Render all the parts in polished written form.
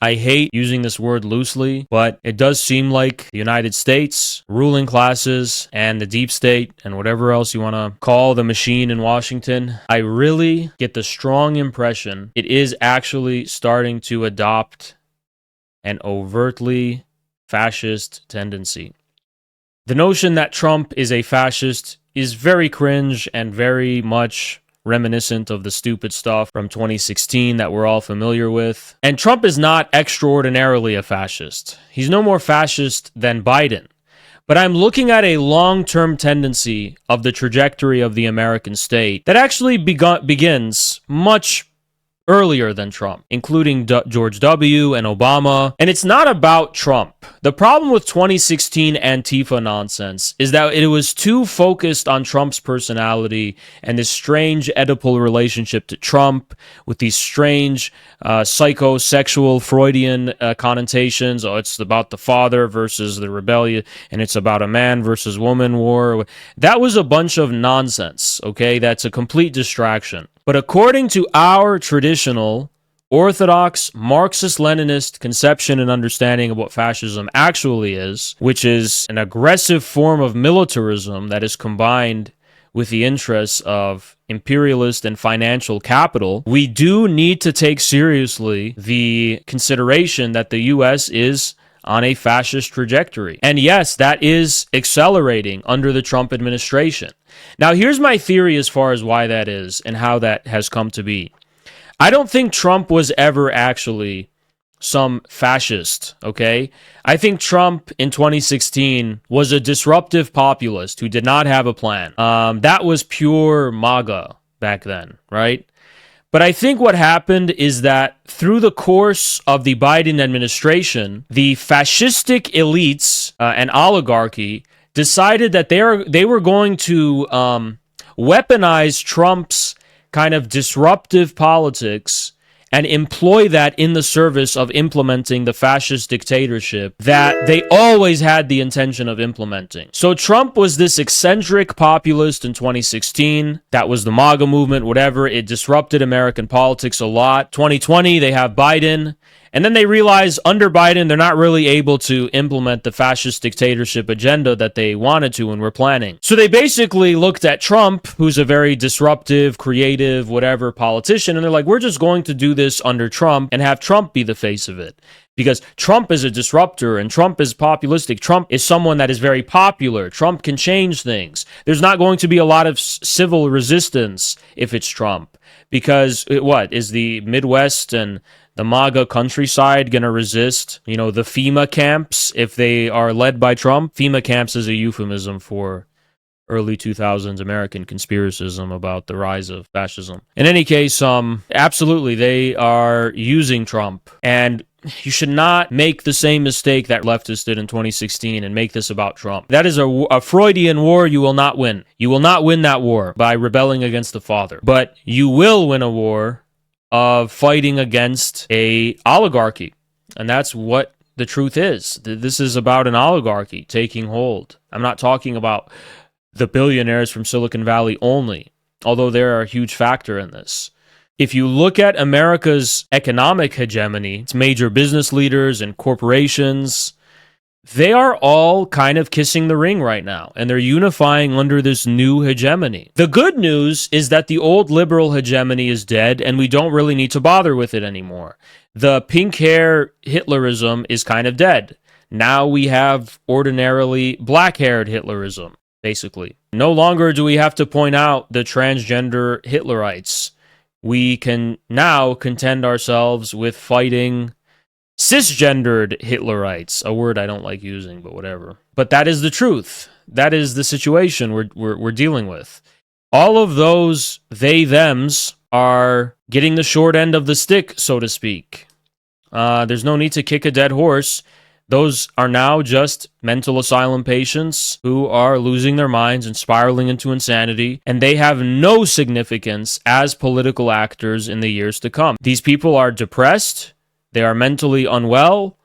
I hate using this word loosely, but it does seem like the United States, ruling classes, and the deep state, and whatever else you want to call the machine in Washington, I really get the strong impression it is actually starting to adopt an overtly fascist tendency. The notion that Trump is a fascist is very cringe and very much reminiscent of the stupid stuff from 2016 that we're all familiar with. And Trump is not extraordinarily a fascist. He's no more fascist than Biden. But I'm looking at a long-term tendency of the trajectory of the American state that actually begins much earlier than Trump, including George W. and Obama. And it's not about Trump. The problem with 2016 Antifa nonsense is that it was too focused on Trump's personality and this strange Oedipal relationship to Trump with these strange psychosexual Freudian connotations. Oh, it's about the father versus the rebellion, and it's about a man versus woman war. That was a bunch of nonsense, okay? That's a complete distraction. But according to our traditional, orthodox, Marxist-Leninist conception and understanding of what fascism actually is, which is an aggressive form of militarism that is combined with the interests of imperialist and financial capital, we do need to take seriously the consideration that the U.S. is on a fascist trajectory. And yes, that is accelerating under the Trump administration. Now, here's my theory as far as why that is and how that has come to be. I don't think Trump was ever actually some fascist, okay? I think Trump in 2016 was a disruptive populist who did not have a plan. That was pure MAGA back then, right? But I think what happened is that through the course of the Biden administration, the fascistic elites and oligarchy decided that they were going to weaponize Trump's kind of disruptive politics and employ that in the service of implementing the fascist dictatorship that they always had the intention of implementing. So Trump was this eccentric populist in 2016. That was the MAGA movement, whatever. It disrupted American politics a lot. 2020, they have Biden. And then they realize under Biden, they're not really able to implement the fascist dictatorship agenda that they wanted to and were planning. So they basically looked at Trump, who's a very disruptive, creative, whatever politician, and they're like, we're just going to do this under Trump and have Trump be the face of it. Because Trump is a disruptor and Trump is populistic. Trump is someone that is very popular. Trump can change things. There's not going to be a lot of civil resistance if it's Trump. Because what is the Midwest and the MAGA countryside going to resist, the FEMA camps if they are led by Trump? FEMA camps is a euphemism for early 2000s American conspiracism about the rise of fascism. In any case, absolutely, they are using Trump. And you should not make the same mistake that leftists did in 2016 and make this about Trump. That is a Freudian war you will not win. You will not win that war by rebelling against the father. But you will win a war of fighting against a oligarchy. And that's what the truth is. This is about an oligarchy taking hold. I'm not talking about the billionaires from Silicon Valley only, although they're a huge factor in this. If you look at America's economic hegemony, its major business leaders and corporations, they are all kind of kissing the ring right now, and they're unifying under this new hegemony. The good news is that the old liberal hegemony is dead, and we don't really need to bother with it anymore. The pink hair Hitlerism is kind of dead. Now we have ordinarily black-haired Hitlerism, basically. No longer do we have to point out the transgender Hitlerites. We can now contend ourselves with fighting cisgendered Hitlerites, a word I don't like using, but whatever. But that is the truth. That is the situation we're dealing with. All of those they-thems are getting the short end of the stick, so to speak. There's no need to kick a dead horse. Those are now just mental asylum patients who are losing their minds and spiraling into insanity, and they have no significance as political actors in the years to come. These people are depressed, they are mentally unwell,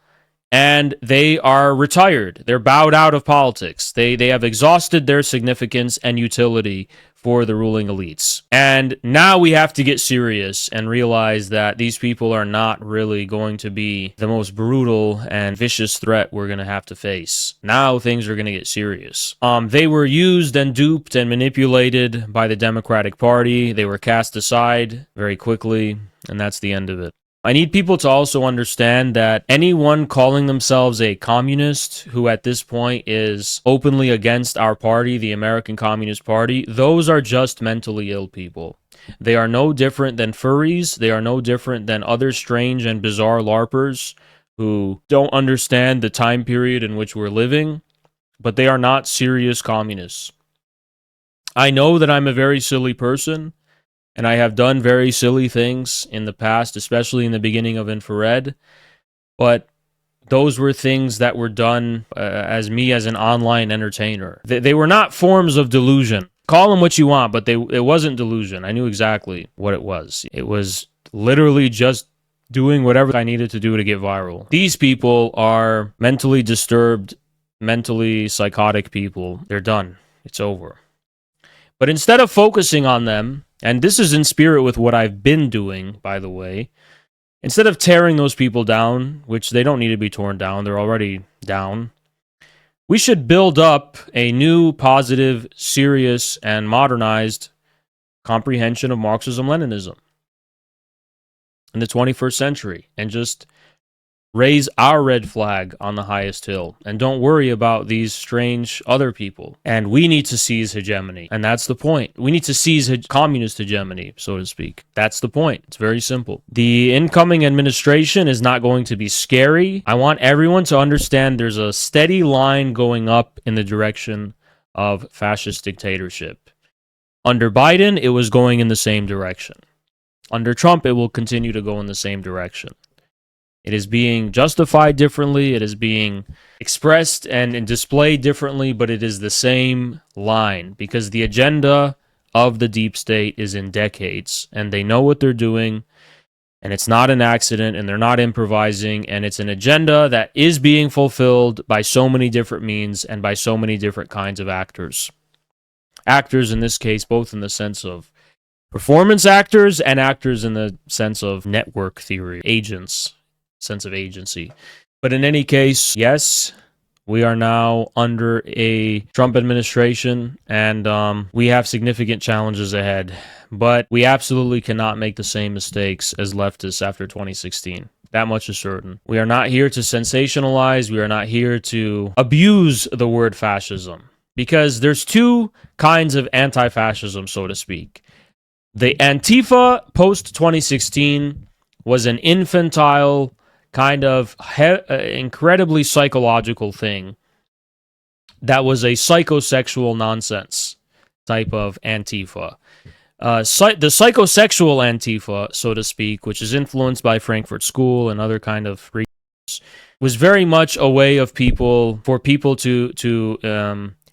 and they are retired. They're bowed out of politics. They have exhausted their significance and utility for the ruling elites. And now we have to get serious and realize that these people are not really going to be the most brutal and vicious threat we're going to have to face. Now things are going to get serious. They were used and duped and manipulated by the Democratic Party. They were cast aside very quickly, and that's the end of it. I need people to also understand that anyone calling themselves a communist who at this point is openly against our party, the American Communist Party, those are just mentally ill people. They are no different than furries. They are no different than other strange and bizarre LARPers who don't understand the time period in which we're living, but they are not serious communists. I know that I'm a very silly person, and I have done very silly things in the past, especially in the beginning of Infrared. But those were things that were done as an online entertainer. They were not forms of delusion. Call them what you want, but it wasn't delusion. I knew exactly what it was. It was literally just doing whatever I needed to do to get viral. These people are mentally disturbed, mentally psychotic people. They're done. It's over. But instead of focusing on them, and this is in spirit with what I've been doing, by the way, instead of tearing those people down, which they don't need to be torn down, they're already down, we should build up a new, positive, serious, and modernized comprehension of Marxism-Leninism in the 21st century, and just raise our red flag on the highest hill, and don't worry about these strange other people. And we need to seize hegemony, and that's the point. We need to seize communist hegemony, so to speak. That's the point. It's very simple. The incoming administration is not going to be scary. I want everyone to understand there's a steady line going up in the direction of fascist dictatorship. Under Biden, it was going in the same direction. Under Trump, it will continue to go in the same direction. It is being justified differently, it is being expressed and displayed differently, but it is the same line, because the agenda of the deep state is in decades, and they know what they're doing, and it's not an accident, and they're not improvising, and it's an agenda that is being fulfilled by so many different means and by so many different kinds of actors. Actors, in this case, both in the sense of performance actors and actors in the sense of network theory, agents. Sense of agency. But in any case, yes, we are now under a Trump administration, and we have significant challenges ahead. But we absolutely cannot make the same mistakes as leftists after 2016. That much is certain. We are not here to sensationalize. We are not here to abuse the word fascism, because there's two kinds of anti-fascism, so to speak. The Antifa post-2016 was an infantile, kind of incredibly psychological thing that was a psychosexual nonsense type of Antifa. The psychosexual Antifa, so to speak, which is influenced by Frankfurt School and other kind of groups, was very much a way of for people to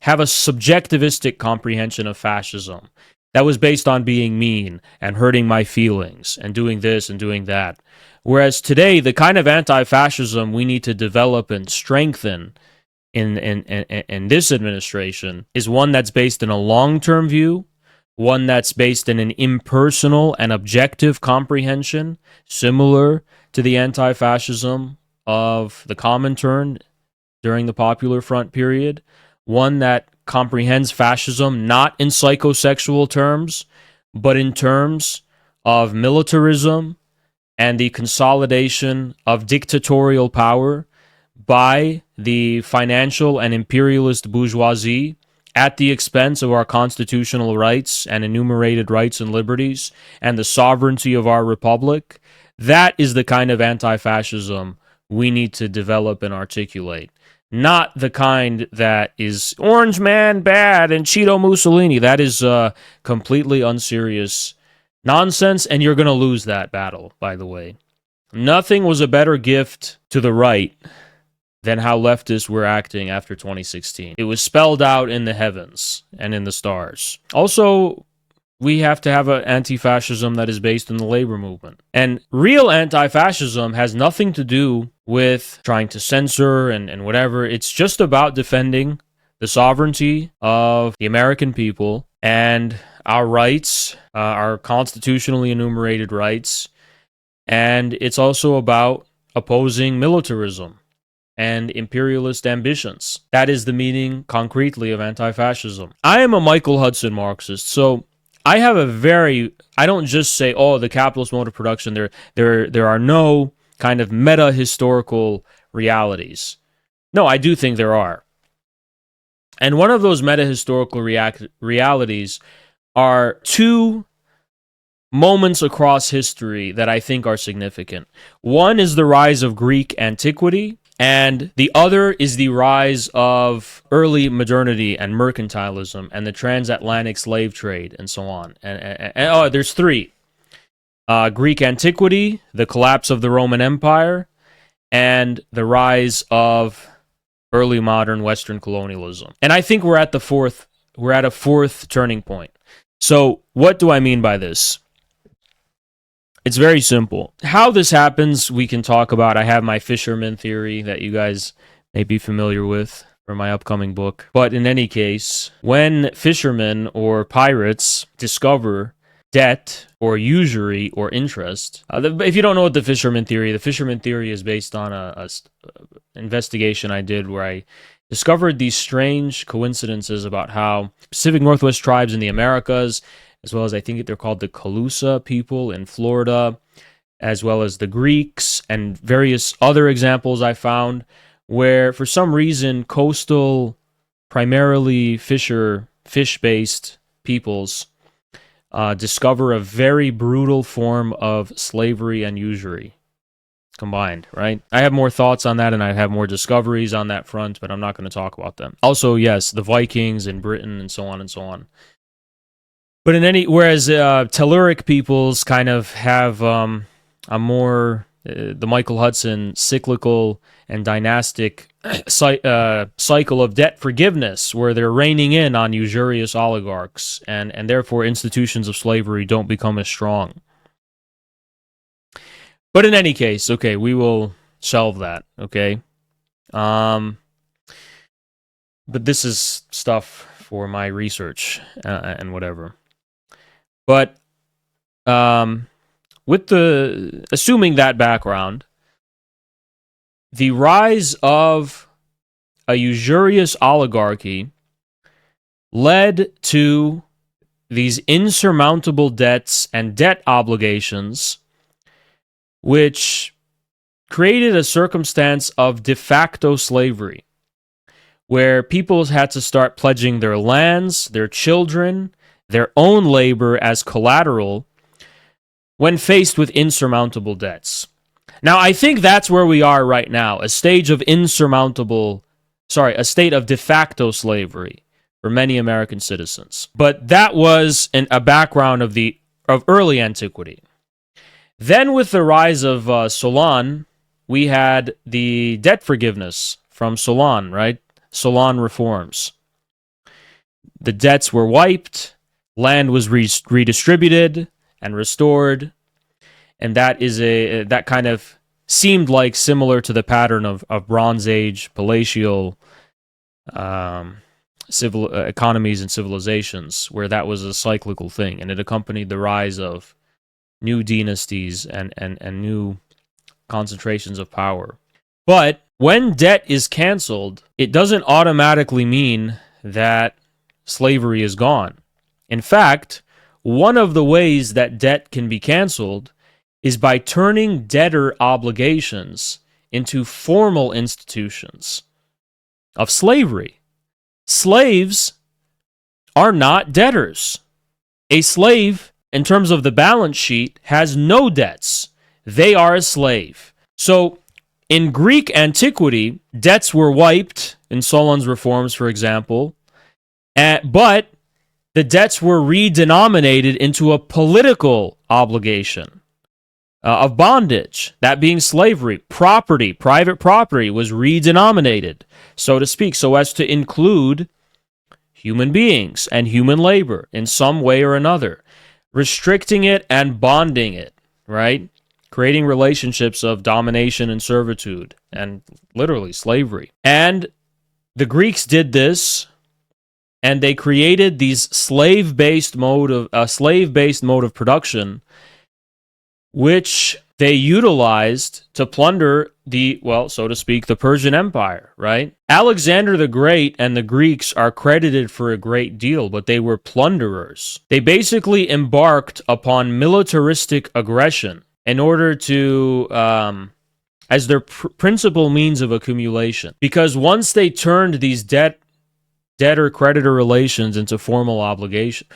have a subjectivistic comprehension of fascism that was based on being mean and hurting my feelings and doing this and doing that. Whereas today, the kind of anti-fascism we need to develop and strengthen in this administration is one that's based in a long-term view, one that's based in an impersonal and objective comprehension, similar to the anti-fascism of the Comintern during the Popular Front period, one that comprehends fascism not in psychosexual terms, but in terms of militarism and the consolidation of dictatorial power by the financial and imperialist bourgeoisie at the expense of our constitutional rights and enumerated rights and liberties and the sovereignty of our republic. That is the kind of anti-fascism we need to develop and articulate. Not the kind that is Orange Man bad and Cheeto Mussolini. That is completely unserious nonsense, and you're going to lose that battle, by the way. Nothing was a better gift to the right than how leftists were acting after 2016. It was spelled out in the heavens and in the stars. Also, we have to have an anti-fascism that is based in the labor movement. And real anti-fascism has nothing to do with trying to censor and whatever. It's just about defending the sovereignty of the American people and our rights, our constitutionally enumerated rights, and it's also about opposing militarism and imperialist ambitions. That is the meaning, concretely, of anti-fascism. I am a Michael Hudson Marxist, so I have I don't just say, oh, the capitalist mode of production, there are no kind of meta-historical realities. No, I do think there are. And one of those meta-historical realities are two moments across history that I think are significant. One is the rise of Greek antiquity, and the other is the rise of early modernity and mercantilism and the transatlantic slave trade and so on. And there's three. Greek antiquity, the collapse of the Roman Empire, and the rise of early modern Western colonialism. And I think we're at a fourth turning point. So what do I mean by this? It's very simple. How this happens, we can talk about. I have my fisherman theory that you guys may be familiar with for my upcoming book. But in any case, when fishermen or pirates discover debt or usury or interest, if you don't know what the fisherman theory is based on a investigation I did where I discovered these strange coincidences about how Pacific Northwest tribes in the Americas, as well as I think they're called the Calusa people in Florida, as well as the Greeks, and various other examples I found, where for some reason coastal, primarily fish-based peoples discover a very brutal form of slavery and usury combined, right? I have more thoughts on that, and I have more discoveries on that front, but I'm not going to talk about them. Also, yes, the Vikings in Britain and so on and so on. But whereas Telluric peoples kind of have a more the Michael Hudson cyclical and dynastic cycle of debt forgiveness, where they're reining in on usurious oligarchs, and therefore institutions of slavery don't become as strong. But in any case, okay, we will shelve that, okay? But this is stuff for my research and whatever. But assuming that background, the rise of a usurious oligarchy led to these insurmountable debts and debt obligations, which created a circumstance of de facto slavery, where people had to start pledging their lands, their children, their own labor as collateral when faced with insurmountable debts. Now, I think that's where we are right now, a state of de facto slavery for many American citizens. But that was a background of early antiquity. Then with the rise of Solon, we had the debt forgiveness from Solon, right? Solon reforms. The debts were wiped, land was redistributed and restored, and that kind of seemed like similar to the pattern of Bronze Age palatial civil economies and civilizations, where that was a cyclical thing, and it accompanied the rise of new dynasties and new concentrations of power. But when debt is canceled, it doesn't automatically mean that slavery is gone. In fact, one of the ways that debt can be canceled is by turning debtor obligations into formal institutions of slavery. Slaves are not debtors. A slave, in terms of the balance sheet, has no debts. They are a slave. So, in Greek antiquity, debts were wiped in Solon's reforms, for example, but the debts were redenominated into a political obligation of bondage, that being slavery. Private property was redenominated, so to speak, so as to include human beings and human labor in some way or another, restricting it and bonding it, right? Creating relationships of domination and servitude, and literally slavery. And the Greeks did this and they created these slave-based mode of production, which they utilized to plunder the, well, so to speak, the Persian Empire, right? Alexander the Great and the Greeks are credited for a great deal, but they were plunderers. They basically embarked upon militaristic aggression in order to, as their principal means of accumulation. Because once they turned these debtor-creditor relations into formal obligation,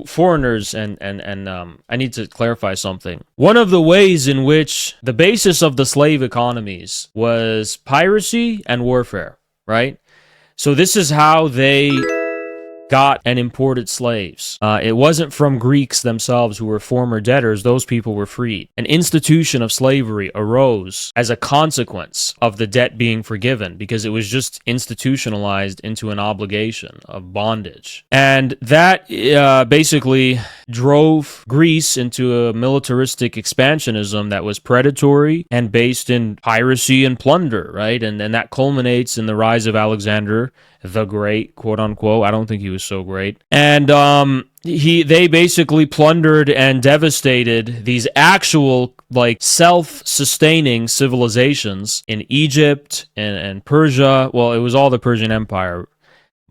foreigners, and I need to clarify something. One of the ways in which the basis of the slave economies was piracy and warfare, right? So this is how they got and imported slaves. It wasn't from Greeks themselves who were former debtors. Those people were freed. An institution of slavery arose as a consequence of the debt being forgiven, because it was just institutionalized into an obligation of bondage. And that basically drove Greece into a militaristic expansionism that was predatory and based in piracy and plunder, right? And that culminates in the rise of Alexander the Great, quote unquote. I don't think he was so great. And they basically plundered and devastated these actual, like, self-sustaining civilizations in Egypt and Persia. Well, it was all the Persian Empire,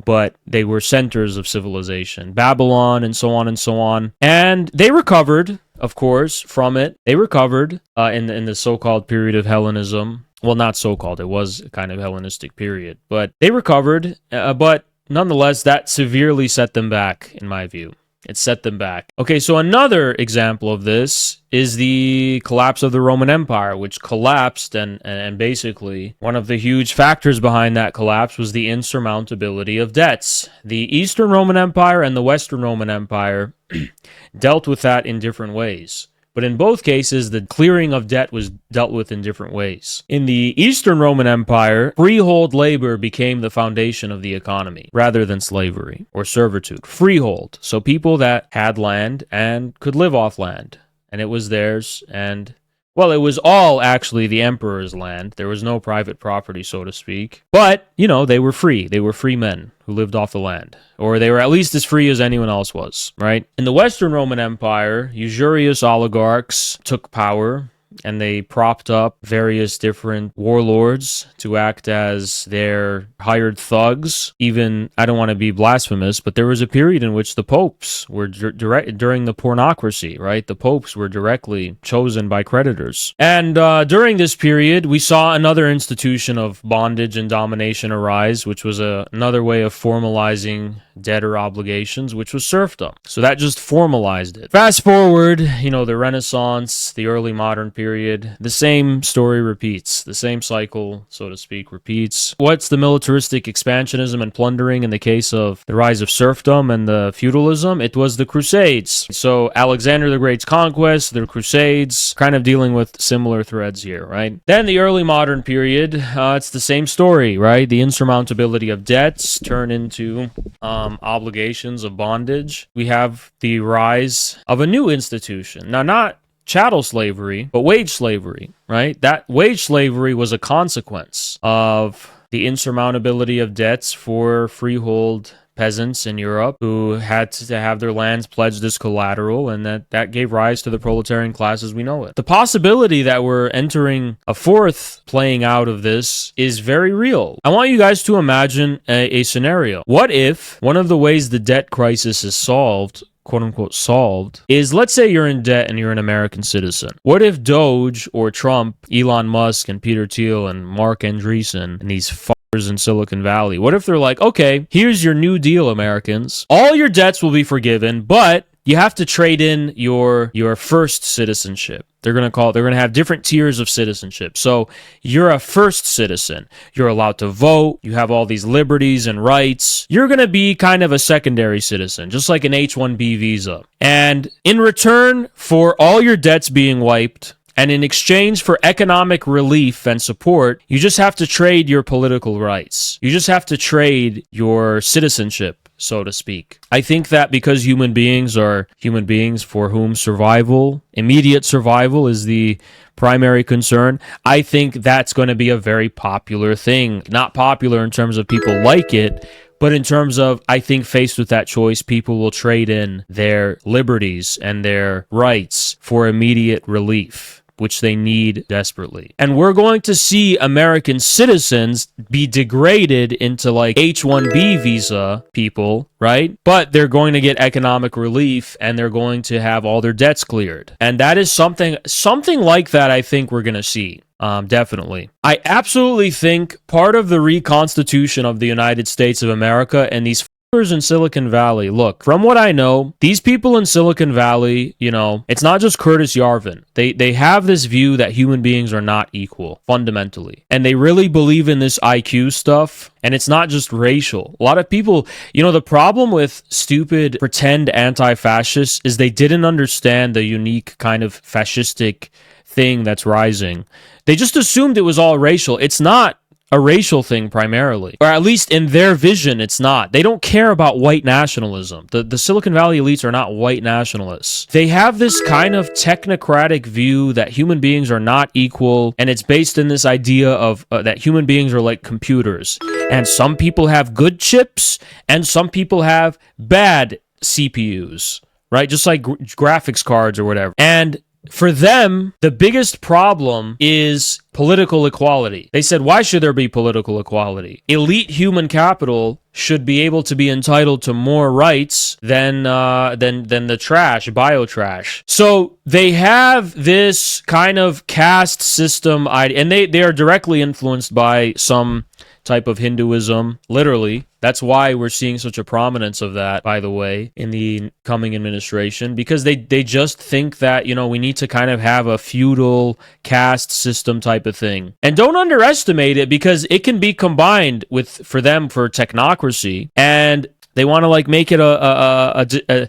but they were centers of civilization. Babylon, and so on and so on. And they recovered, of course, from it. They recovered in the so-called period of Hellenism. Well, not so-called. It was a kind of Hellenistic period. But they recovered, but nonetheless, that severely set them back, in my view. It set them back. Okay, so another example of this is the collapse of the Roman Empire, which collapsed, and basically one of the huge factors behind that collapse was the insurmountability of debts. The Eastern Roman Empire and the Western Roman Empire dealt with that in different ways. But in both cases, the clearing of debt was dealt with in different ways. In the Eastern Roman Empire, freehold labor became the foundation of the economy, rather than slavery or servitude. Freehold, so people that had land and could live off land, and it was theirs, and, well, it was all actually the emperor's land. There was no private property, so to speak. But, you know, they were free. They were free men who lived off the land. Or they were at least as free as anyone else was, right? In the Western Roman Empire, usurious oligarchs took power, and they propped up various different warlords to act as their hired thugs. Even, I don't want to be blasphemous, but there was a period in which the popes were during the pornocracy, right? The popes were directly chosen by creditors. And during this period, we saw another institution of bondage and domination arise, which was another way of formalizing debtor obligations, which was serfdom. So that just formalized it. Fast forward, you know, the Renaissance, the early modern period, the same story repeats. The same cycle, so to speak, repeats. What's the militaristic expansionism and plundering in the case of the rise of serfdom and the feudalism? It was the Crusades. So Alexander the Great's conquest, the Crusades, kind of dealing with similar threads here, right? Then the early modern period, it's the same story, right? The insurmountability of debts turn into obligations of bondage. We have the rise of a new institution. Now, not chattel slavery, but wage slavery, right? That wage slavery was a consequence of the insurmountability of debts for freehold peasants in Europe who had to have their lands pledged as collateral, and that gave rise to the proletarian class as we know it. The possibility that we're entering a fourth playing out of this is very real. I want you guys to imagine a scenario. What if one of the ways the debt crisis is solved, quote unquote solved, is, let's say you're in debt and you're an American citizen. What if Doge or Trump, Elon Musk and Peter Thiel and Mark Andreessen and these in Silicon Valley, what if they're like, okay, here's your new deal, Americans. All your debts will be forgiven, but you have to trade in your first citizenship. They're going to have different tiers of citizenship. So you're a first citizen. You're allowed to vote. You have all these liberties and rights. You're going to be kind of a secondary citizen, just like an H-1B visa. And in return for all your debts being wiped, and in exchange for economic relief and support, you just have to trade your political rights. You just have to trade your citizenship, so to speak. I think that because human beings are human beings for whom survival, immediate survival, is the primary concern, I think that's going to be a very popular thing. Not popular in terms of people like it, But in terms of, I think faced with that choice, people will trade in their liberties and their rights for immediate relief, which they need desperately. And we're going to see American citizens be degraded into like H-1B visa people, right? But they're going to get economic relief and they're going to have all their debts cleared. And that is something like that I think we're going to see. Definitely. I absolutely think part of the reconstitution of the United States of America and these in Silicon Valley, look, from what I know, these people in Silicon Valley, you know, it's not just Curtis Yarvin. They have this view that human beings are not equal, fundamentally. And they really believe in this IQ stuff. And it's not just racial. A lot of people, you know, the problem with stupid pretend anti-fascists is they didn't understand the unique kind of fascistic thing that's rising. They just assumed it was all racial. It's not a racial thing primarily, or at least in their vision, it's not. They don't care about white nationalism. The Silicon Valley elites are not white nationalists. They have this kind of technocratic view that human beings are not equal, and it's based in this idea of that human beings are like computers, and some people have good chips, and some people have bad CPUs, right? Just like graphics cards or whatever. And for them, the biggest problem is political equality. They said, why should there be political equality? Elite human capital should be able to be entitled to more rights than the trash, bio-trash. So they have this kind of caste system, and they are directly influenced by some type of Hinduism, literally. That's why we're seeing such a prominence of that, by the way, in the coming administration, because they just think that, you know, we need to kind of have a feudal caste system type of thing. And don't underestimate it, because it can be combined with, for them, for technocracy, and they want to like make it a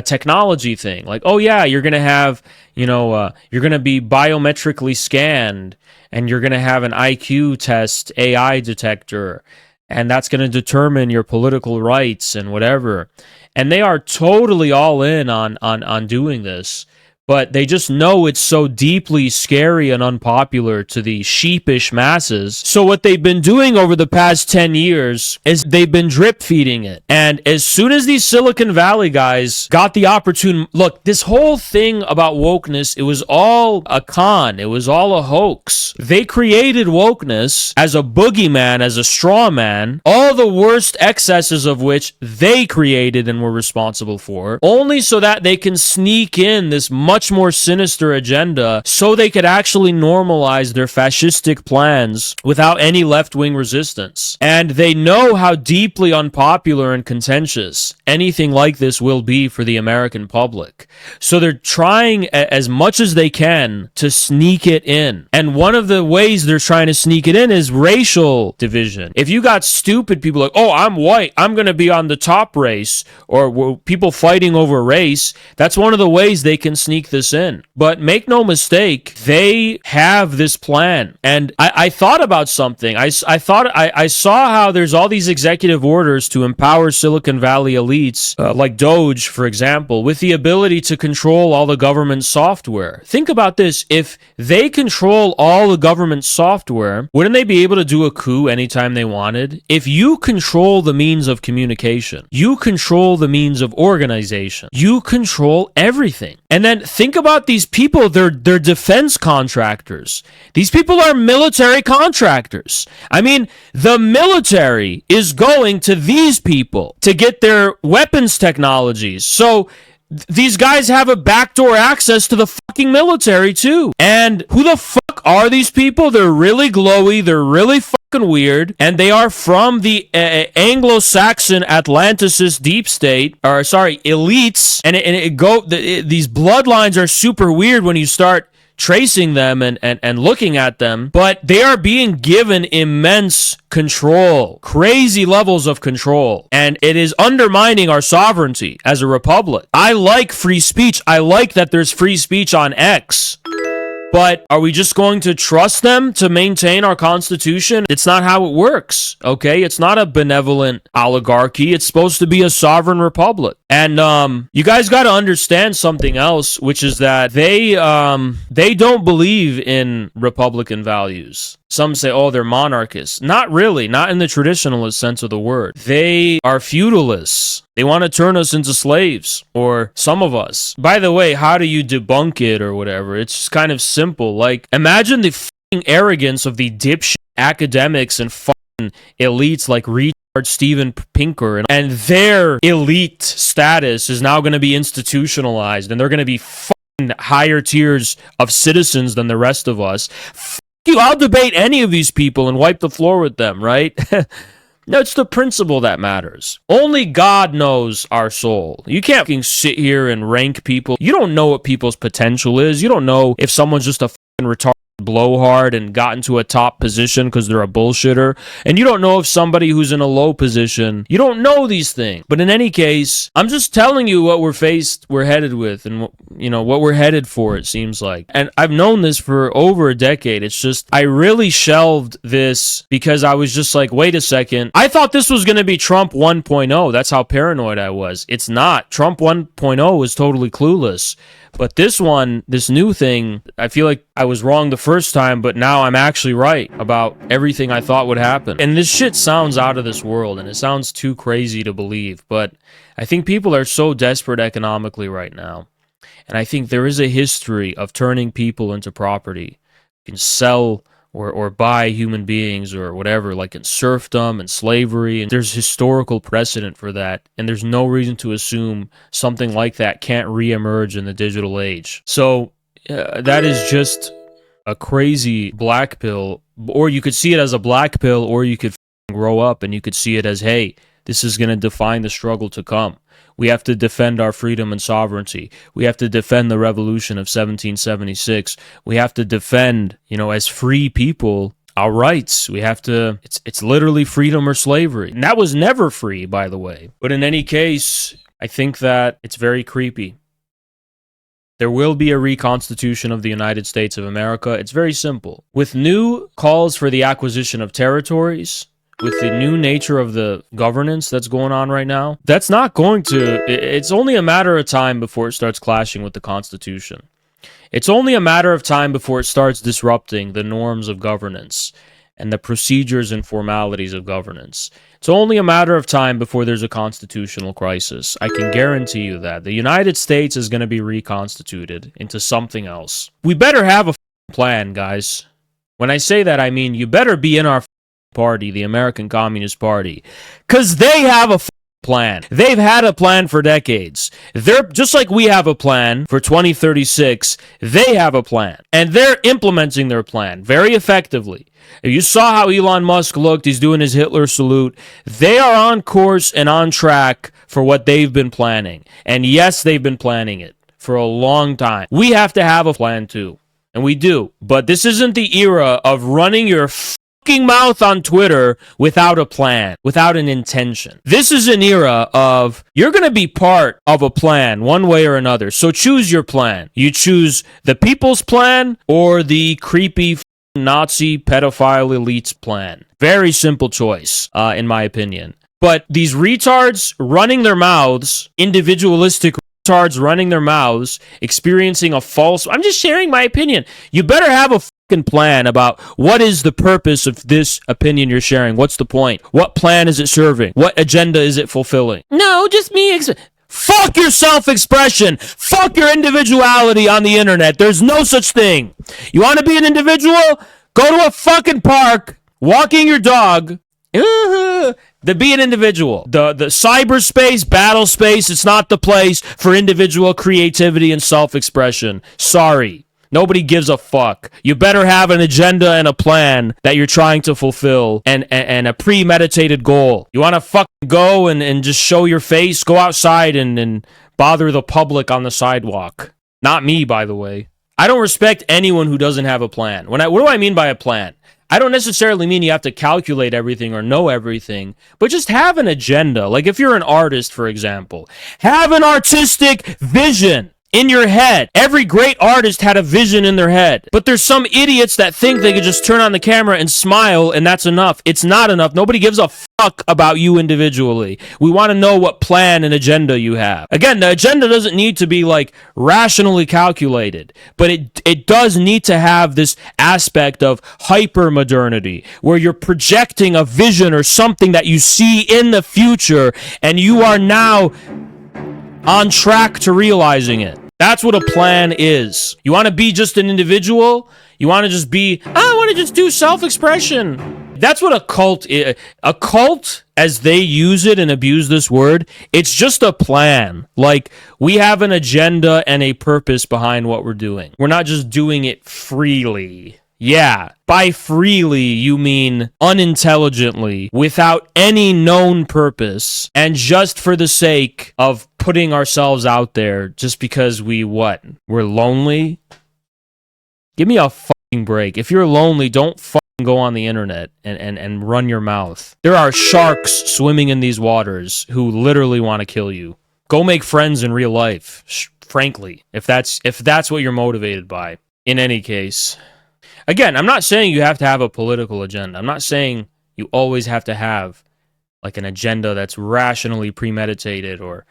technology thing. Like, oh yeah, you're going to have, you know, you're going to be biometrically scanned, and you're going to have an IQ test, AI detector, and that's going to determine your political rights and whatever. And they are totally all in on doing this. But they just know it's so deeply scary and unpopular to the sheepish masses. So what they've been doing over the past 10 years is they've been drip feeding it. And as soon as these Silicon Valley guys got the opportunity, look, this whole thing about wokeness, it was all a con. It was all a hoax. They created wokeness as a boogeyman, as a straw man, all the worst excesses of which they created and were responsible for, only so that they can sneak in this much more sinister agenda so they could actually normalize their fascistic plans without any left-wing resistance. And they know how deeply unpopular and contentious anything like this will be for the American public. So they're trying as much as they can to sneak it in. And one of the ways they're trying to sneak it in is racial division. If you got stupid people like, oh, I'm white, I'm going to be on the top race, or people fighting over race, that's one of the ways they can sneak this in. But make no mistake, they have this plan. And I thought about something. I saw how there's all these executive orders to empower Silicon Valley elites, like Doge, for example, with the ability to control all the government software. Think about this. If they control all the government software, wouldn't they be able to do a coup anytime they wanted? If you control the means of communication, you control the means of organization, you control everything. And then think about these people. They're defense contractors. These people are military contractors. I mean, the military is going to these people to get their weapons technologies. So these guys have a backdoor access to the fucking military too. And who the fuck are these people? They're really glowy. They're really fucking weird. And they are from the Anglo-Saxon Atlanticist deep state, or sorry, elites. And these bloodlines are super weird when you start tracing them and looking at them, but they are being given immense control, crazy levels of control, and it is undermining our sovereignty as a republic. I like free speech. I like that there's free speech on X. But are we just going to trust them to maintain our constitution? It's not how it works, okay? It's not a benevolent oligarchy. It's supposed to be a sovereign republic. And you guys got to understand something else, which is that they don't believe in Republican values. Some say, oh, they're monarchists. Not really, not in the traditionalist sense of the word. They are feudalists. They want to turn us into slaves, or some of us. By the way, how do you debunk it or whatever? It's just kind of simple. Like, imagine the fucking arrogance of the dipshit academics and fucking elites like Steven Pinker, and their elite status is now going to be institutionalized, and they're going to be fucking higher tiers of citizens than the rest of us. Fuck you, I'll debate any of these people and wipe the floor with them, right? No, it's the principle that matters. Only God knows our soul. You can't fucking sit here and rank people. You don't know what people's potential is. You don't know if someone's just a fucking retarded blowhard and got into a top position because they're a bullshitter, and you don't know if somebody who's in a low position, you don't know these things. But in any case, I'm just telling you what we're headed with, and what we're headed for, it seems like. And I've known this for over a decade. It's just, I really shelved this because I was just like, wait a second, I thought this was going to be Trump 1.0. That's how paranoid I was. It's not. Trump 1.0 was totally clueless. But this new thing, I feel like I was wrong the first time, but now I'm actually right about everything I thought would happen. And this shit sounds out of this world, and it sounds too crazy to believe, but I think people are so desperate economically right now. And I think there is a history of turning people into property. You can sell or buy human beings or whatever, like in serfdom and slavery. And there's historical precedent for that. And there's no reason to assume something like that can't reemerge in the digital age. So that is just a crazy black pill. Or you could see it as a black pill, or you could grow up and you could see it as, hey, this is going to define the struggle to come. We have to defend our freedom and sovereignty. We have to defend the revolution of 1776. We have to defend, as free people, our rights. We have to, it's literally freedom or slavery. And that was never free, by the way. But in any case, I think that it's very creepy. There will be a reconstitution of the United States of America. It's very simple. With new calls for the acquisition of territories, with the new nature of the governance that's going on right now, that's not going to, it's only a matter of time before it starts clashing with the Constitution. It's only a matter of time before it starts disrupting the norms of governance and the procedures and formalities of governance. It's only a matter of time before there's a constitutional crisis. I can guarantee you that. The United States is going to be reconstituted into something else. We better have a plan, guys. When I say that, I mean you better be in our party, the American Communist Party, because they have a plan. They've had a plan for decades. They're just like we have a plan for 2036. They have a plan, and they're implementing their plan very effectively. You saw how Elon Musk looked. He's doing his Hitler salute. They are on course and on track for what they've been planning. And yes, they've been planning it for a long time. We have to have a plan too, and we do. But this isn't the era of running your mouth on Twitter without a plan, without an intention. This is an era of, you're going to be part of a plan one way or another. So choose your plan. You choose the people's plan or the creepy Nazi pedophile elite's plan. Very simple choice, in my opinion. But these retards running their mouths, individualistic retards running their mouths, experiencing a false, I'm just sharing my opinion. You better have a plan about what is the purpose of this opinion you're sharing. What's the point? What plan is it serving? What agenda is it fulfilling? No, just me. Fuck your self-expression. Fuck your individuality on the internet. There's no such thing. You want to be an individual? Go to a fucking park, walking your dog. To be an individual. The cyberspace, battle space, it's not the place for individual creativity and self-expression. Sorry. Nobody gives a fuck. You better have an agenda and a plan that you're trying to fulfill and a premeditated goal. You want to fucking go and just show your face? Go outside and bother the public on the sidewalk. Not me, by the way. I don't respect anyone who doesn't have a plan. What do I mean by a plan? I don't necessarily mean you have to calculate everything or know everything, but just have an agenda. Like if you're an artist, for example, have an artistic vision. in your head. Every great artist had a vision in their head. But there's some idiots that think they could just turn on the camera and smile and that's enough. It's not enough. Nobody gives a fuck about you individually. We want to know what plan and agenda you have. Again, the agenda doesn't need to be like rationally calculated, but it does need to have this aspect of hyper-modernity, where you're projecting a vision or something that you see in the future, and you are now on track to realizing it. That's what a plan is. You want to be just an individual? You want to just be, I want to just do self-expression. That's what a cult is. A cult, as they use it and abuse this word, it's just a plan. Like, we have an agenda and a purpose behind what we're doing. We're not just doing it freely. Yeah, by freely, you mean unintelligently, without any known purpose, and just for the sake of putting ourselves out there, just because we're lonely? Give me a fucking break. If you're lonely, don't fucking go on the internet and run your mouth. There are sharks swimming in these waters who literally want to kill you. Go make friends in real life, frankly, if that's what you're motivated by. In any case, again, I'm not saying you have to have a political agenda. I'm not saying you always have to have like an agenda that's rationally premeditated or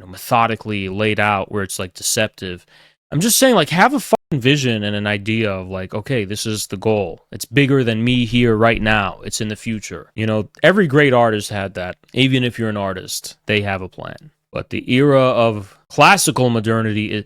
methodically laid out where it's like deceptive. I'm just saying, like, have a fucking vision and an idea of like, okay, this is the goal. It's bigger than me here right now. It's in the future. You know, every great artist had that. Even if you're an artist, they have a plan. But the era of classical modernity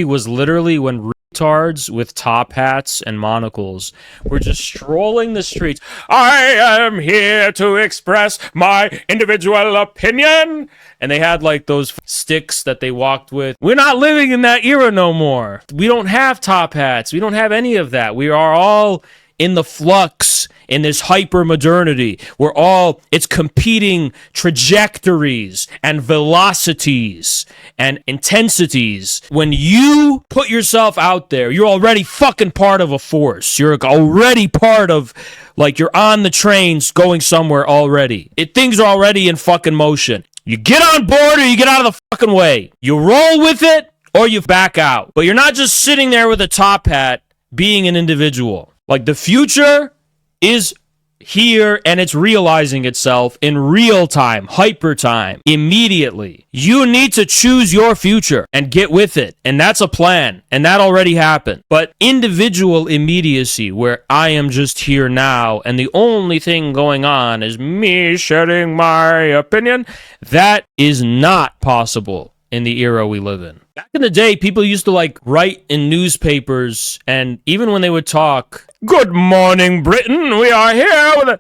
was literally when retards with top hats and monocles were just strolling the streets. I am here to express my individual opinion. And they had like those sticks that they walked with. We're not living in that era no more. We don't have top hats. We don't have any of that. We are all in the flux in this hyper modernity. It's competing trajectories and velocities and intensities. When you put yourself out there, you're already fucking part of a force. You're already part of, like, you're on the trains going somewhere already. Things are already in fucking motion. You get on board or you get out of the fucking way. You roll with it or you back out. But you're not just sitting there with a top hat being an individual. Like, the future is here and it's realizing itself in real time, hyper time, immediately. You need to choose your future and get with it. And that's a plan. And that already happened. But individual immediacy, where I am just here now and the only thing going on is me sharing my opinion, that is not possible in the era we live in. Back in the day, people used to like write in newspapers, and even when they would talk, "Good morning, Britain, we are here with a..."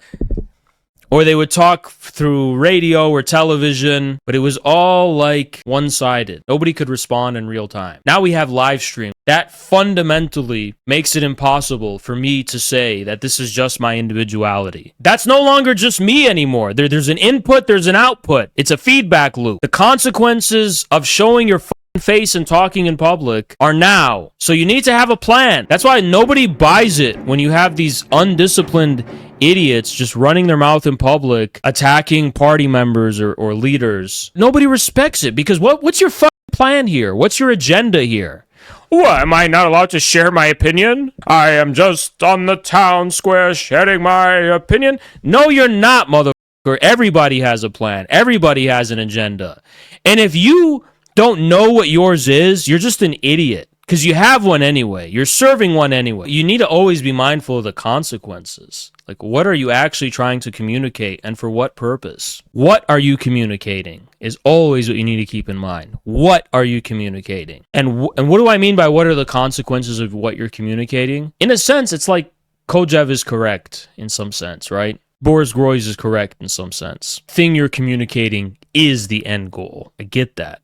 Or they would talk through radio or television, but it was all like one-sided. Nobody could respond in real time. Now we have live stream. That fundamentally makes it impossible for me to say that this is just my individuality. That's no longer just me anymore. There's an input, there's an output. It's a feedback loop. The consequences of showing your face and talking in public are now. So you need to have a plan. That's why nobody buys it when you have these undisciplined idiots just running their mouth in public, attacking party members or leaders. Nobody respects it because what's your fucking plan here? What's your agenda here? What, am I not allowed to share my opinion? I am just on the town square sharing my opinion. No, you're not, motherfucker. Everybody has a plan. Everybody has an agenda. And if you don't know what yours is, you're just an idiot. Because you have one anyway. You're serving one anyway. You need to always be mindful of the consequences. Like, what are you actually trying to communicate and for what purpose? What are you communicating is always what you need to keep in mind. What are you communicating? And what do I mean by what are the consequences of what you're communicating? In a sense, it's like Kojev is correct in some sense, right? Boris Groys is correct in some sense. Thing you're communicating is the end goal. I get that.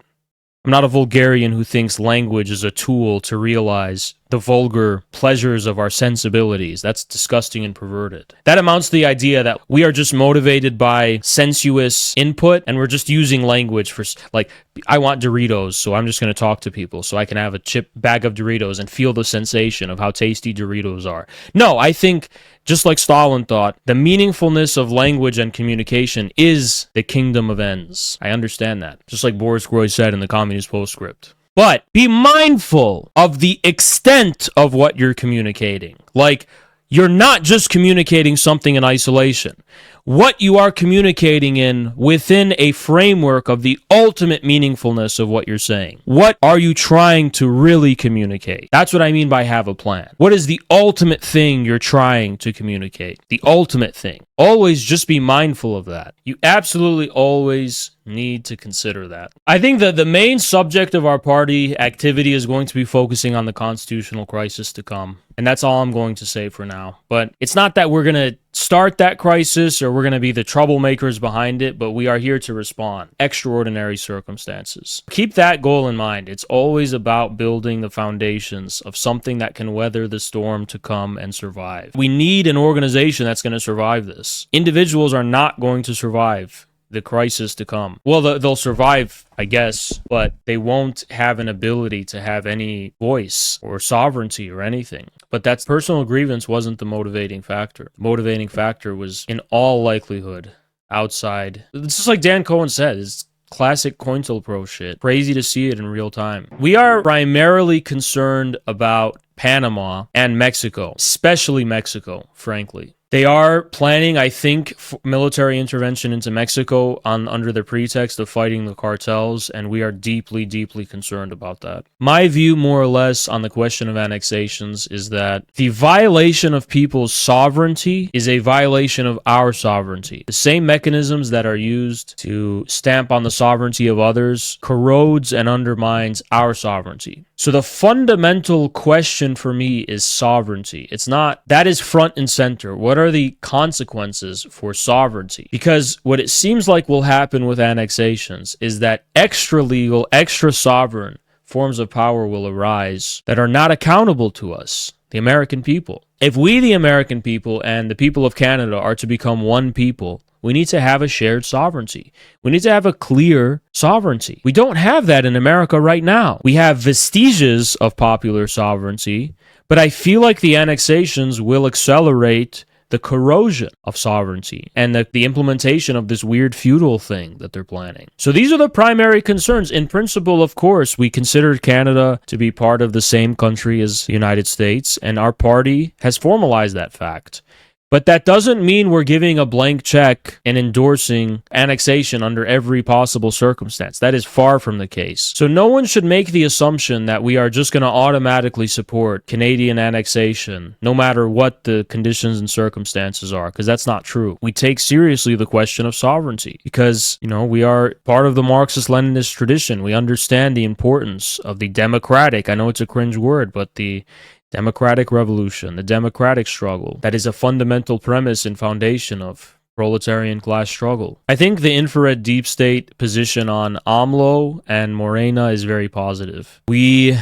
I'm not a vulgarian who thinks language is a tool to realize the the vulgar pleasures of our sensibilities. That's disgusting and perverted. That amounts to the idea that we are just motivated by sensuous input, and we're just using language for, like, I want Doritos, so I'm just going to talk to people so I can have a chip bag of Doritos and feel the sensation of how tasty Doritos are. No, I think, just like Stalin thought, the meaningfulness of language and communication is the kingdom of ends. I understand that. Just like Boris Groy said in the Communist Postscript. But be mindful of the extent of what you're communicating. Like, you're not just communicating something in isolation. What you are communicating within a framework of the ultimate meaningfulness of what you're saying. What are you trying to really communicate? That's what I mean by have a plan. What is the ultimate thing you're trying to communicate? The ultimate thing. Always just be mindful of that. You absolutely always need to consider that. I think that the main subject of our party activity is going to be focusing on the constitutional crisis to come. And that's all I'm going to say for now. But it's not that we're going to start that crisis or we're going to be the troublemakers behind it, but we are here to respond. Extraordinary circumstances. Keep that goal in mind. It's always about building the foundations of something that can weather the storm to come and survive. We need an organization that's going to survive this. Individuals are not going to survive the crisis to come. Well, they'll survive, I guess, but they won't have an ability to have any voice or sovereignty or anything. But that personal grievance wasn't the motivating factor. The motivating factor was, in all likelihood, outside. It's just like Dan Cohen said, it's classic COINTELPRO shit. Crazy to see it in real time. We are primarily concerned about Panama and Mexico, especially Mexico, frankly. They are planning, I think, military intervention into Mexico under the pretext of fighting the cartels, and we are deeply, deeply concerned about that. My view, more or less, on the question of annexations is that the violation of people's sovereignty is a violation of our sovereignty. The same mechanisms that are used to stamp on the sovereignty of others corrodes and undermines our sovereignty. So the fundamental question for me is sovereignty. It's not, that is front and center. What are the consequences for sovereignty? Because what it seems like will happen with annexations is that extra legal, extra sovereign forms of power will arise that are not accountable to us, the American people. If we, the American people, and the people of Canada are to become one people, we need to have a shared sovereignty. We need to have a clear sovereignty. We don't have that in America right now. We have vestiges of popular sovereignty, but I feel like the annexations will accelerate the corrosion of sovereignty and the implementation of this weird feudal thing that they're planning. So these are the primary concerns. In principle, of course, we consider Canada to be part of the same country as the United States, and our party has formalized that fact. But that doesn't mean we're giving a blank check and endorsing annexation under every possible circumstance. That is far from the case. So no one should make the assumption that we are just going to automatically support Canadian annexation, no matter what the conditions and circumstances are, because that's not true. We take seriously the question of sovereignty because, we are part of the Marxist-Leninist tradition. We understand the importance of the democratic, I know it's a cringe word, but the democratic revolution, the democratic struggle. That is a fundamental premise and foundation of proletarian class struggle. I think the infrared deep state position on AMLO and Morena is very positive. We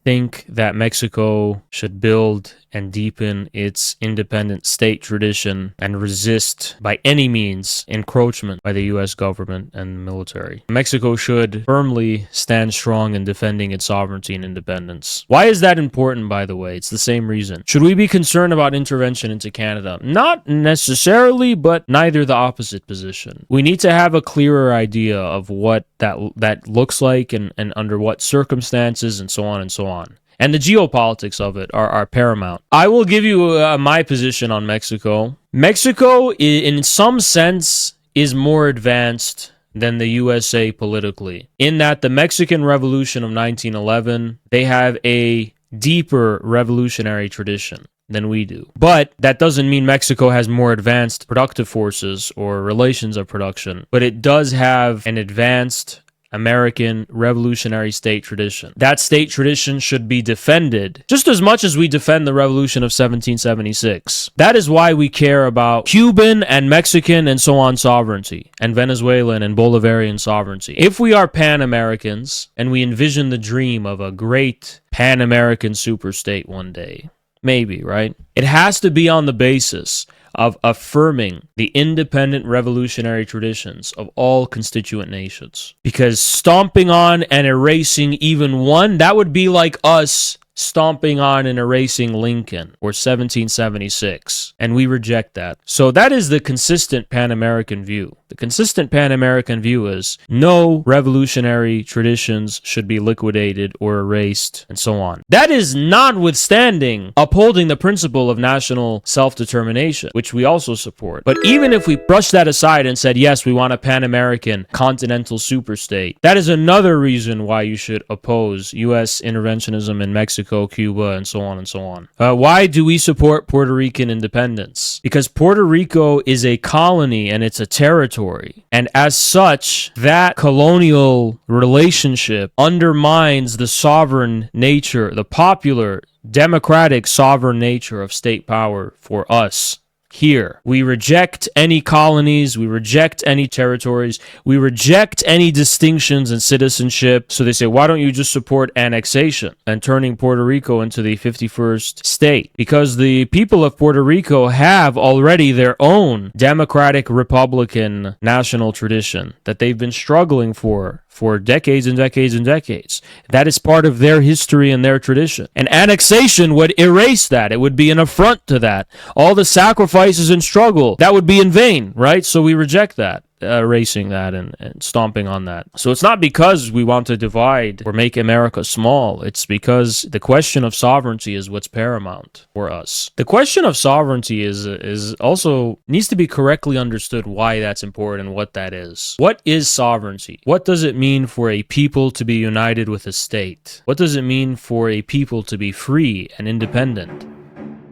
think that Mexico should build and deepen its independent state tradition and resist by any means encroachment by the U.S. government and military. Mexico should firmly stand strong in defending its sovereignty and independence. Why is that important, by the way? It's the same reason. Should we be concerned about intervention into Canada? Not necessarily, but neither the opposite position. We need to have a clearer idea of what that looks like and under what circumstances and so on and so on. And the geopolitics of it are paramount. I will give you my position on Mexico. Mexico, in some sense, is more advanced than the USA politically, in that the Mexican Revolution of 1911, they have a deeper revolutionary tradition than we do. But that doesn't mean Mexico has more advanced productive forces or relations of production, but it does have an advanced American revolutionary state tradition. That state tradition should be defended just as much as we defend the revolution of 1776. That is why we care about Cuban and Mexican and so on sovereignty, and Venezuelan and Bolivarian sovereignty. If we are Pan-Americans and we envision the dream of a great Pan-American superstate one day, maybe, right? It has to be on the basis of affirming the independent revolutionary traditions of all constituent nations. Because stomping on and erasing even one, that would be like us stomping on and erasing Lincoln or 1776. And we reject that. So that is the consistent Pan-American view. The consistent Pan-American view is no revolutionary traditions should be liquidated or erased and so on. That is notwithstanding upholding the principle of national self-determination, which we also support. But even if we brush that aside and said, yes, we want a Pan-American continental superstate, that is another reason why you should oppose U.S. interventionism in Mexico, Cuba, and so on and so on. Why do we support Puerto Rican independence? Because Puerto Rico is a colony and it's a territory. And as such, that colonial relationship undermines the sovereign nature, the popular, democratic sovereign nature of state power for us. Here, we reject any colonies, we reject any territories, we reject any distinctions in citizenship. So they say, why don't you just support annexation and turning Puerto Rico into the 51st state? Because the people of Puerto Rico have already their own democratic republican national tradition that they've been struggling for decades and decades and decades. That is part of their history and their tradition. And annexation would erase that. It would be an affront to that. All the sacrifices and struggle, that would be in vain, right? So we reject that. Erasing that and stomping on that. So it's not because we want to divide or make America small. It's because the question of sovereignty is what's paramount for us. The question of sovereignty is also needs to be correctly understood why that's important and what that is. What is sovereignty? What does it mean for a people to be united with a state? What does it mean for a people to be free and independent?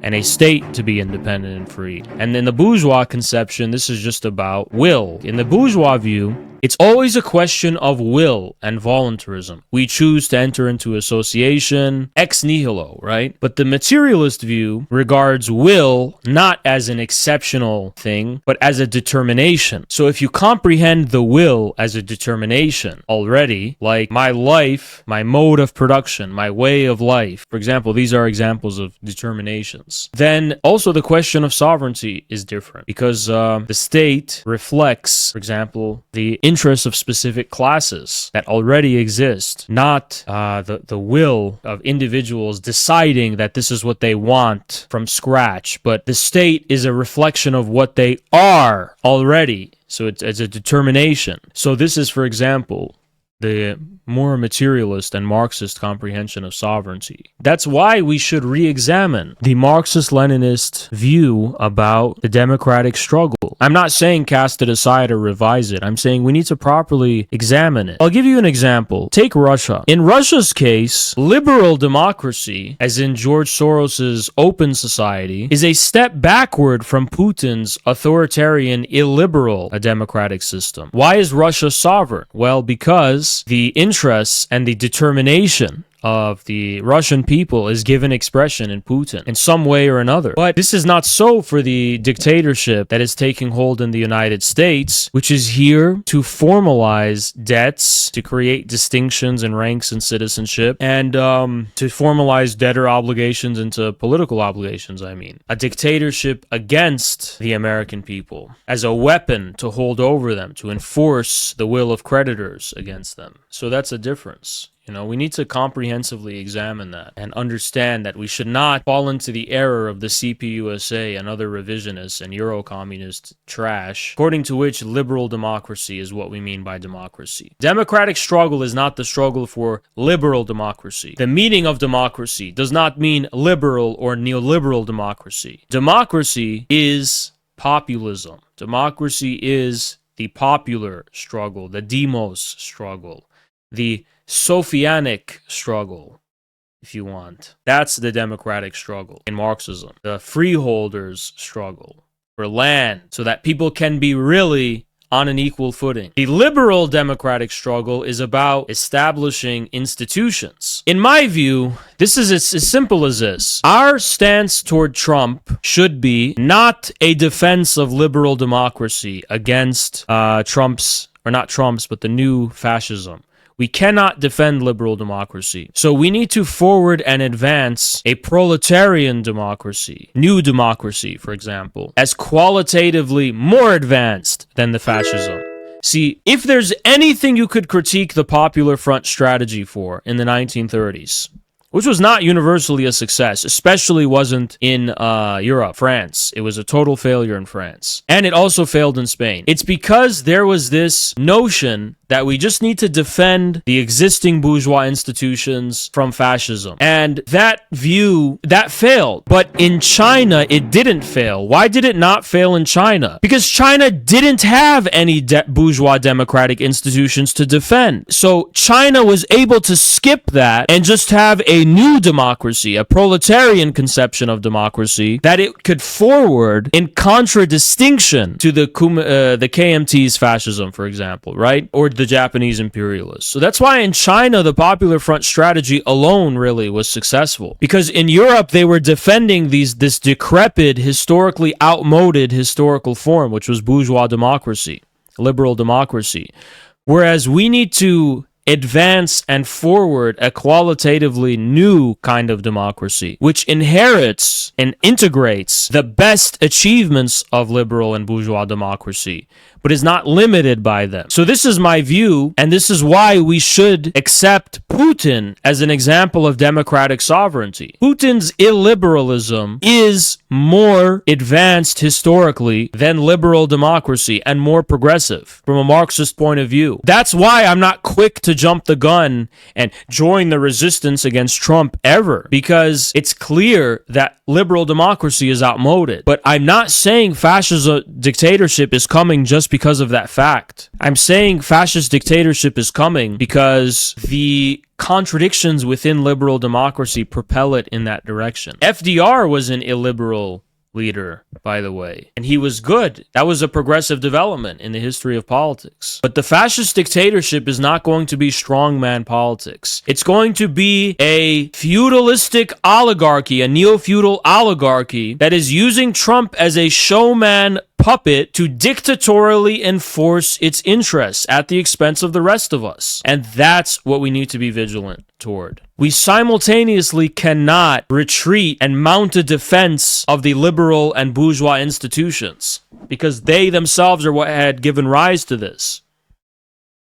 And a state to be independent and free. And in the bourgeois conception, this is just about will. In the bourgeois view, it's always a question of will and voluntarism. We choose to enter into association ex nihilo, right? But the materialist view regards will not as an exceptional thing, but as a determination. So if you comprehend the will as a determination already, like my life, my mode of production, my way of life, for example, these are examples of determinations, then also the question of sovereignty is different because the state reflects, for example, the interests of specific classes that already exist, not the will of individuals deciding that this is what they want from scratch, but the state is a reflection of what they are already. So it's a determination. So this is, for example, the more materialist and Marxist comprehension of sovereignty. That's why we should re-examine the Marxist-Leninist view about the democratic struggle. I'm not saying cast it aside or revise it. I'm saying we need to properly examine it. I'll give you an example. Take Russia. In Russia's case, liberal democracy, as in George Soros's open society, is a step backward from Putin's authoritarian, illiberal democratic system. Why is Russia sovereign? Well, because the interests and the determination of the Russian people is given expression in Putin in some way or another. But this is not so for the dictatorship that is taking hold in the United States, which is here to formalize debts, to create distinctions and ranks in citizenship, and to formalize debtor obligations into political obligations, I mean. A dictatorship against the American people as a weapon to hold over them, to enforce the will of creditors against them. So that's a difference. You know, we need to comprehensively examine that and understand that we should not fall into the error of the CPUSA and other revisionists and Euro-communist trash, according to which liberal democracy is what we mean by democracy. Democratic struggle is not the struggle for liberal democracy. The meaning of democracy does not mean liberal or neoliberal democracy. Democracy is populism. Democracy is the popular struggle, the demos struggle, the Sophianic struggle, if you want. That's the democratic struggle in Marxism. The freeholders' struggle for land so that people can be really on an equal footing. The liberal democratic struggle is about establishing institutions. In my view, this is as simple as this. Our stance toward Trump should be not a defense of liberal democracy against but the new fascism. We cannot defend liberal democracy. So we need to forward and advance a proletarian democracy, new democracy, for example, as qualitatively more advanced than the fascism. See, if there's anything you could critique the Popular Front strategy for in the 1930s, which was not universally a success, especially wasn't in Europe, France. It was a total failure in France. And it also failed in Spain. It's because there was this notion that we just need to defend the existing bourgeois institutions from fascism. And that view, that failed. But in China, it didn't fail. Why did it not fail in China? Because China didn't have any bourgeois democratic institutions to defend. So China was able to skip that and just have a new democracy, a proletarian conception of democracy that it could forward in contradistinction to the KMT's fascism, for example, right? Or the Japanese imperialists. So that's why in China, the Popular Front strategy alone really was successful. Because in Europe, they were defending this decrepit, historically outmoded historical form, which was bourgeois democracy, liberal democracy. Whereas we need to advance and forward a qualitatively new kind of democracy, which inherits and integrates the best achievements of liberal and bourgeois democracy, but is not limited by them. So this is my view, and this is why we should accept Putin as an example of democratic sovereignty. Putin's illiberalism is more advanced historically than liberal democracy and more progressive from a Marxist point of view. That's why I'm not quick to jump the gun and join the resistance against Trump ever, because it's clear that liberal democracy is outmoded. But I'm not saying fascist dictatorship is coming just because of that fact. I'm saying fascist dictatorship is coming because the contradictions within liberal democracy propel it in that direction. FDR was an illiberal leader, by the way, and he was good. That was a progressive development in the history of politics. But the fascist dictatorship is not going to be strongman politics. It's going to be a feudalistic oligarchy, a neo-feudal oligarchy that is using Trump as a showman puppet to dictatorially enforce its interests at the expense of the rest of us. And that's what we need to be vigilant toward. We simultaneously cannot retreat and mount a defense of the liberal and bourgeois institutions, because they themselves are what had given rise to this.